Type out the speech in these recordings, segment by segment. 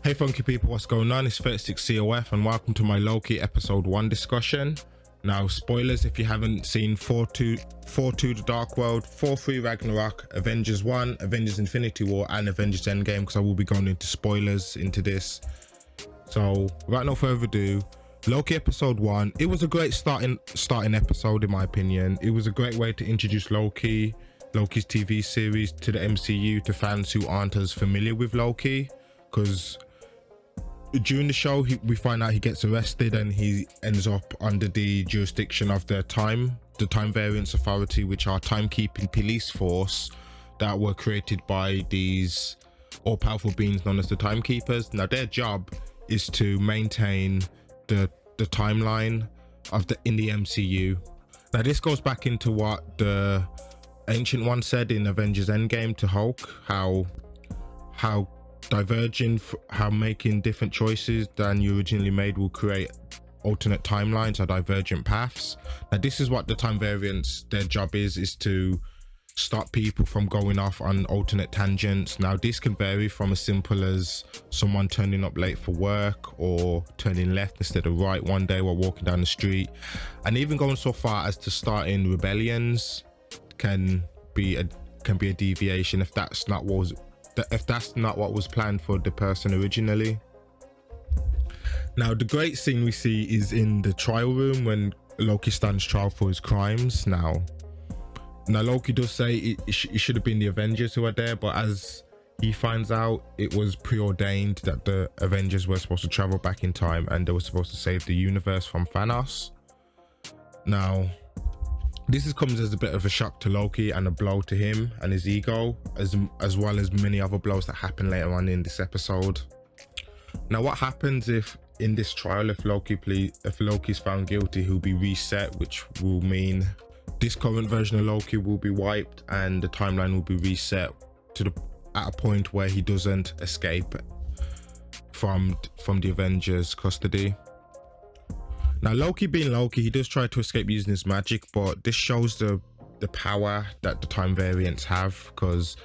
Hey funky people, what's going on? It's 36COF and welcome to my Loki episode 1 discussion. Now, spoilers if you haven't seen 4-2 The Dark World, 4-3 Ragnarok, Avengers 1, Avengers Infinity War and Avengers Endgame, because I will be going into spoilers into this. So without no further ado, Loki episode 1, it was a great starting episode in my opinion. It was a great way to introduce Loki's TV series to the MCU to fans who aren't as familiar with Loki, because during the show we find out he gets arrested and he ends up under the jurisdiction of the time variance authority, which are timekeeping police force that were created by these all-powerful beings known as the timekeepers. Now their job is to maintain the timeline in the MCU. Now this goes back into what the Ancient One said in Avengers Endgame to Hulk, how making different choices than you originally made will create alternate timelines or divergent paths. Now this is what the time variance, their job is to stop people from going off on alternate tangents. Now this can vary from as simple as someone turning up late for work or turning left instead of right one day while walking down the street, and even going so far as to starting rebellions can be a deviation if that's not what was planned for the person originally. Now the great scene we see is in the trial room when Loki stands trial for his crimes. Now Loki does say it should have been the Avengers who are there, but as he finds out, it was preordained that the Avengers were supposed to travel back in time and they were supposed to save the universe from Thanos. Now this comes as a bit of a shock to Loki and a blow to him and his ego, as well as many other blows that happen later on in this episode. Now what happens if in this trial, if Loki's found guilty, he'll be reset, which will mean this current version of Loki will be wiped and the timeline will be reset at a point where he doesn't escape from the Avengers custody. Now Loki being Loki, he does try to escape using his magic, but this shows the power that the time variants have, because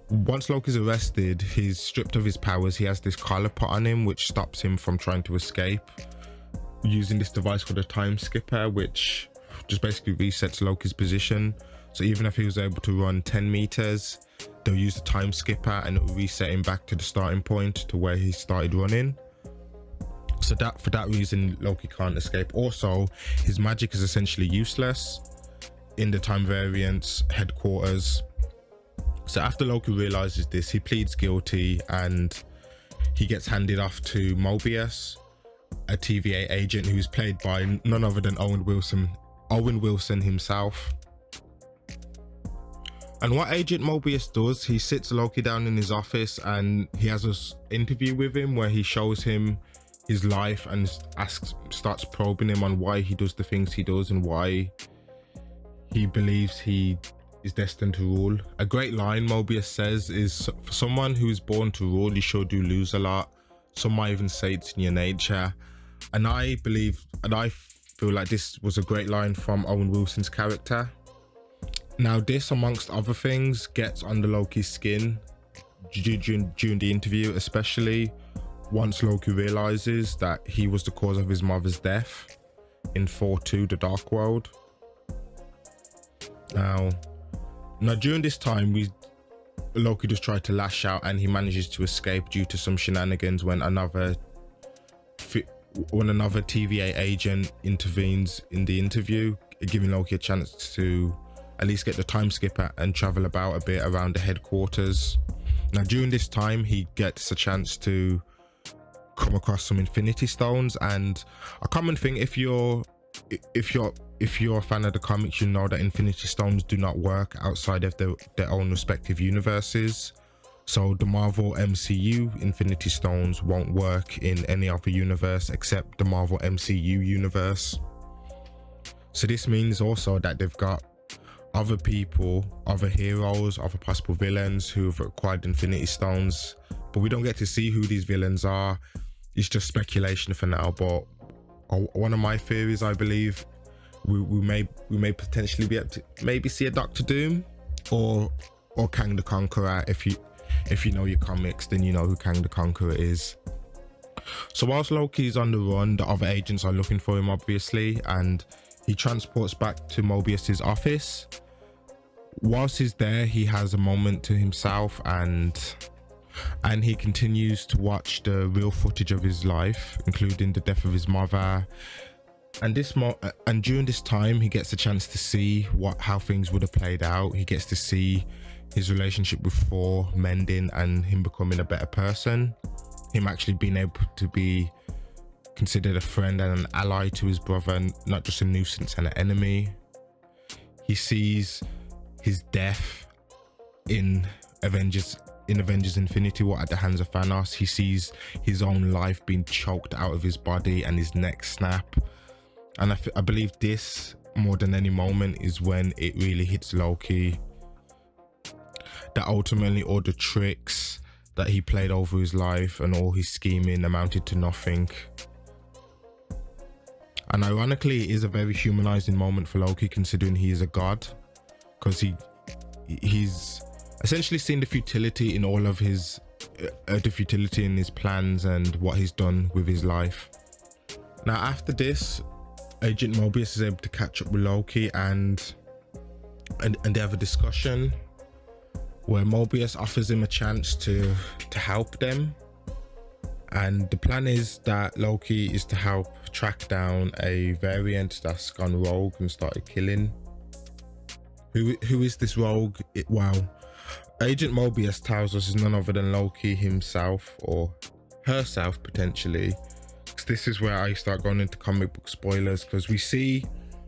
once Loki's arrested, he's stripped of his powers. He has this collar put on him which stops him from trying to escape using this device called a time skipper, which just basically resets Loki's position. So even if he was able to run 10 meters, they'll use the time skipper and it'll reset him back to the starting point to where he started running. So for that reason, Loki can't escape. Also, his magic is essentially useless in the time variance headquarters. So after Loki realizes this, he pleads guilty and he gets handed off to Mobius, a TVA agent who's played by none other than Owen Wilson himself. And what Agent Mobius does, he sits Loki down in his office and he has an interview with him where he shows him his life and starts probing him on why he does the things he does and why he believes he is destined to rule. A great line Mobius says is, "For someone who is born to rule, you sure do lose a lot. Some might even say it's in your nature." And I feel like this was a great line from Owen Wilson's character. Now this, amongst other things, gets under Loki's skin during the interview, especially once Loki realizes that he was the cause of his mother's death in 4-2 The Dark World. Now during this time, Loki just tried to lash out and he manages to escape due to some shenanigans when another TVA agent intervenes in the interview, giving Loki a chance to at least get the time skipper and travel about a bit around the headquarters. Now during this time, he gets a chance to come across some Infinity Stones, and a common thing, if you're a fan of the comics, you know that Infinity Stones do not work outside of their own respective universes. So the Marvel MCU Infinity Stones won't work in any other universe except the Marvel MCU universe. So this means also that they've got other people, other heroes, other possible villains who have acquired Infinity Stones, but we don't get to see who these villains are. It's just speculation for now, but one of my theories, I believe, we may potentially be able to maybe see a Doctor Doom or Kang the Conqueror. If you know your comics, then you know who Kang the Conqueror is. So whilst Loki's on the run, the other agents are looking for him, obviously, and he transports back to Mobius's office. Whilst he's there, he has a moment to himself, and he continues to watch the real footage of his life, including the death of his mother. And during this time, he gets a chance to see how things would have played out. He gets to see his relationship with Thor mending and him becoming a better person. Him actually being able to be considered a friend and an ally to his brother, and not just a nuisance and an enemy. He sees his death in Avengers Infinity War at the hands of Thanos. He sees his own life being choked out of his body and his neck snap. And I believe this, more than any moment, is when it really hits Loki, that ultimately all the tricks that he played over his life and all his scheming amounted to nothing. And ironically, it is a very humanizing moment for Loki, considering he is a god, because he's essentially seen the futility in all of his the futility in his plans and what he's done with his life. Now after this, Agent Mobius is able to catch up with Loki, and they have a discussion where Mobius offers him a chance to help them. And the plan is that Loki is to help track down a variant that's gone rogue and started killing. Who is this rogue? Well, Agent Mobius tells us is none other than Loki himself, or herself potentially. This is where I start going into comic book spoilers, because we see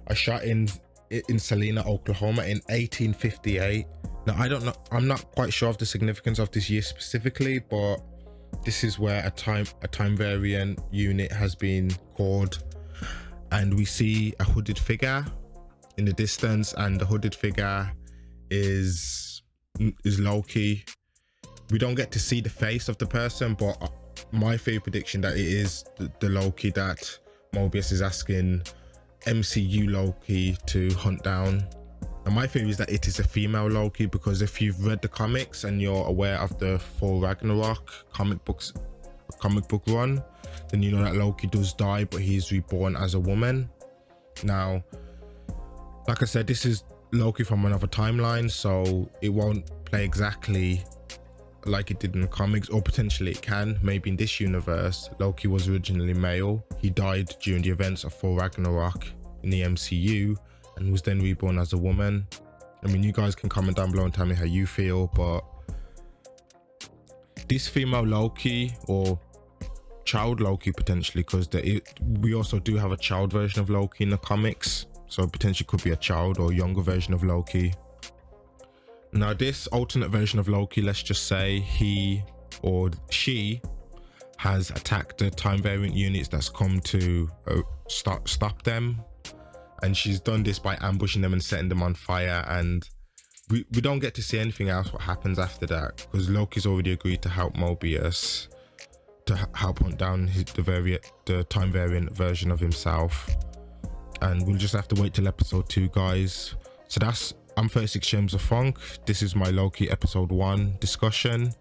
a shot in Salina, Oklahoma in 1858. Now I don't know, I'm not quite sure of the significance of this year specifically, but this is where a time variant unit has been called, and we see a hooded figure in the distance, and the hooded figure is Loki. We don't get to see the face of the person, but my favorite prediction that it is the Loki that Mobius is asking MCU Loki to hunt down. And my theory is that it is a female Loki, because if you've read the comics and you're aware of the Thor Ragnarok comic book run, then you know that Loki does die, but he's reborn as a woman. Now, like I said, this is Loki from another timeline, so it won't play exactly like it did in the comics, or potentially it can. Maybe in this universe, Loki was originally male. He died during the events of Thor Ragnarok in the MCU and was then reborn as a woman. I mean, you guys can comment down below and tell me how you feel, but this female Loki, or child Loki potentially, because we also do have a child version of Loki in the comics, so potentially could be a child or younger version of Loki. Now this alternate version of Loki, let's just say he or she has attacked the time variant units that's come to stop them, and she's done this by ambushing them and setting them on fire, and we don't get to see anything else what happens after that, because Loki's already agreed to help Mobius to help hunt down the time variant version of himself. And we'll just have to wait till episode 2, guys. So I'm 36 James of Funk. This is my Loki episode 1 discussion.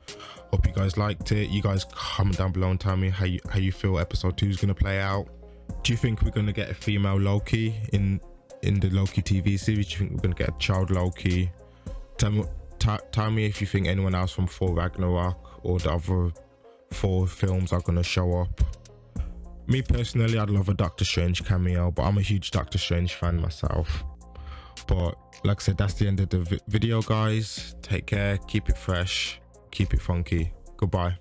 Hope you guys liked it. You guys comment down below and tell me how you feel episode 2 is going to play out. Do you think we're going to get a female Loki in the Loki TV series? Do you think we're going to get a child Loki? Tell me if you think anyone else from Thor Ragnarok or the other 4 films are going to show up. Me personally, I'd love a Doctor Strange cameo, but I'm a huge Doctor Strange fan myself. But like I said, that's the end of the video, guys. Take care, keep it fresh, keep it funky. Goodbye.